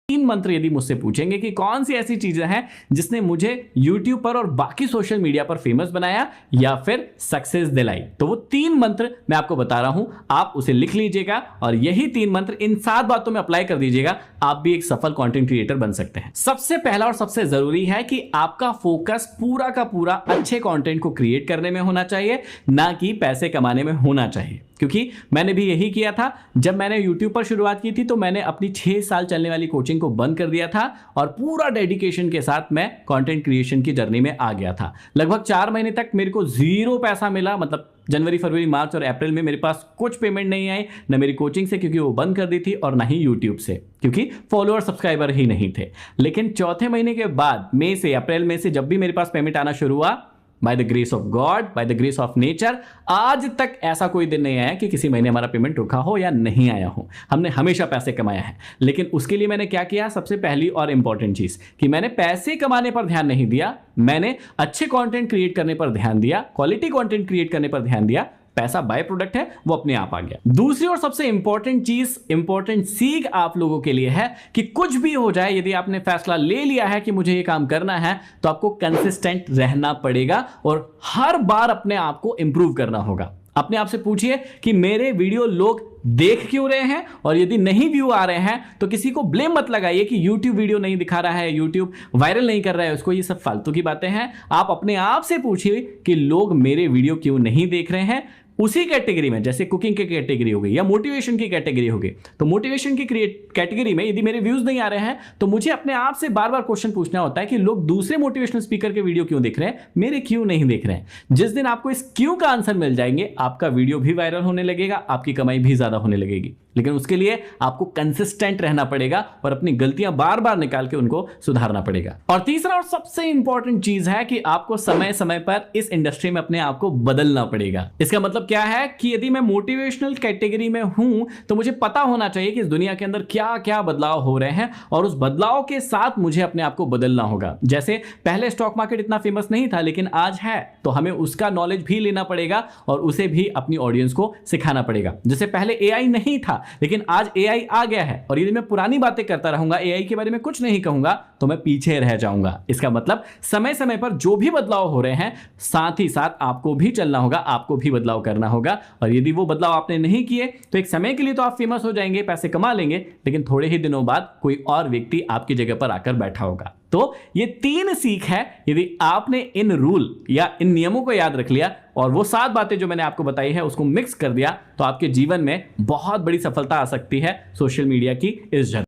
तीन मंत्र यदि मुझसे पूछेंगे कि कौन सी ऐसी चीजें हैं जिसने मुझे YouTube पर और बाकी सोशल मीडिया पर फेमस बनाया या फिर सक्सेस दिलाई, तो वो तीन मंत्र मैं आपको बता रहा हूं, आप उसे लिख लीजिएगा और यही तीन मंत्र इन 7 बातों में अप्लाई कर दीजिएगा, आप भी एक सफल कंटेंट क्रिएटर बन सकते हैं। सबसे पहला और सबसे जरूरी है कि आपका फोकस पूरा का पूरा अच्छे कंटेंट को क्रिएट करने में होना चाहिए, ना कि पैसे कमाने में होना चाहिए। क्योंकि मैंने भी यही किया था। जब मैंने YouTube पर शुरुआत की थी तो मैंने अपनी 6 साल चलने वाली कोचिंग को बंद कर दिया था और पूरा डेडिकेशन के साथ मैं कंटेंट क्रिएशन की जर्नी में आ गया था। लगभग 4 महीने तक मेरे को 0 पैसा मिला, मतलब जनवरी, फरवरी, मार्च और अप्रैल में मेरे पास कुछ पेमेंट नहीं आई, न मेरी कोचिंग से क्योंकि वो बंद कर दी थी और ना ही YouTube से क्योंकि फॉलोअर सब्सक्राइबर ही नहीं थे। लेकिन चौथे महीने के बाद मई से, अप्रैल में से जब भी मेरे पास पेमेंट आना शुरू हुआ, by the grace of God, by the grace of nature, आज तक ऐसा कोई दिन नहीं आया कि किसी महीने हमारा पेमेंट रुका हो या नहीं आया हो। हमने हमेशा पैसे कमाया है। लेकिन उसके लिए मैंने क्या किया, सबसे पहली और इंपॉर्टेंट चीज कि मैंने पैसे कमाने पर ध्यान नहीं दिया, मैंने अच्छे कंटेंट क्रिएट करने पर ध्यान दिया, क्वालिटी कंटेंट क्रिएट करने पर ध्यान दिया। पैसा बाय प्रोडक्ट है, वो अपने आप आ गया। दूसरी और सबसे इंपॉर्टेंट चीज, इंपॉर्टेंट सीख आप लोगों के लिए है कि कुछ भी हो जाए, यदि आपने फैसला ले लिया है कि मुझे ये काम करना है, तो आपको कंसिस्टेंट रहना पड़ेगा और हर बार अपने आप को इंप्रूव करना होगा। अपने आप से पूछिए कि मेरे वीडियो लोग देख क्यों रहे हैं, और यदि नहीं व्यू आ रहे हैं तो किसी को ब्लेम मत लगाइए कि YouTube वीडियो नहीं दिखा रहा है, YouTube वायरल नहीं कर रहा है उसको, ये सब फालतू की बातें हैं। आप अपने आप से पूछिए कि लोग मेरे वीडियो क्यों नहीं देख रहे हैं। उसी कैटेगरी में, जैसे कुकिंग की कैटेगरी हो गई या मोटिवेशन की कैटेगरी हो गई, तो मोटिवेशन की कैटेगरी में यदि मेरे व्यूज नहीं आ रहे हैं तो मुझे अपने आप से बार बार क्वेश्चन पूछना होता है कि लोग दूसरे मोटिवेशनल स्पीकर के वीडियो क्यों देख रहे हैं, मेरे क्यों नहीं देख रहे हैं। जिस दिन आपको इस क्यों का आंसर मिल जाएंगे, आपका वीडियो भी वायरल होने लगेगा, आपकी कमाई भी ज्यादा होने लगेगी। लेकिन उसके लिए आपको कंसिस्टेंट रहना पड़ेगा और अपनी गलतियां बार बार निकाल के उनको सुधारना पड़ेगा। और तीसरा और सबसे इंपॉर्टेंट चीज है कि आपको समय समय पर इस इंडस्ट्री में अपने आप को बदलना पड़ेगा। इसका मतलब क्या है कि यदि मैं मोटिवेशनल कैटेगरी में हूं तो मुझे पता होना चाहिए कि इस दुनिया के अंदर क्या क्या बदलाव हो रहे हैं और उस बदलाव के साथ मुझे अपने आप को बदलना होगा। जैसे पहले स्टॉक मार्केट इतना फेमस नहीं था लेकिन आज है, तो हमें उसका नॉलेज भी लेना पड़ेगा और उसे भी अपनी ऑडियंस को सिखाना पड़ेगा। जैसे पहले AI नहीं था लेकिन आज AI आ गया है, और यदि मैं पुरानी बातें करता रहूंगा, AI के बारे में कुछ नहीं कहूंगा, तो मैं पीछे रह जाऊंगा। इसका मतलब समय समय पर जो भी बदलाव हो रहे हैं, साथ ही साथ आपको भी चलना होगा, आपको भी बदलाव करना होगा। और यदि वो बदलाव आपने नहीं किए तो एक समय के लिए तो आप फेमस हो जाएंगे, पैसे कमा लेंगे, लेकिन थोड़े ही दिनों बाद कोई और व्यक्ति आपकी जगह पर आकर बैठा होगा। तो ये 3 सीख है। यदि आपने इन रूल या इन नियमों को याद रख लिया और वो 7 बातें जो मैंने आपको बताई है उसको मिक्स कर दिया, तो आपके जीवन में बहुत बड़ी सफलता आ सकती है सोशल मीडिया की इस जर्नी।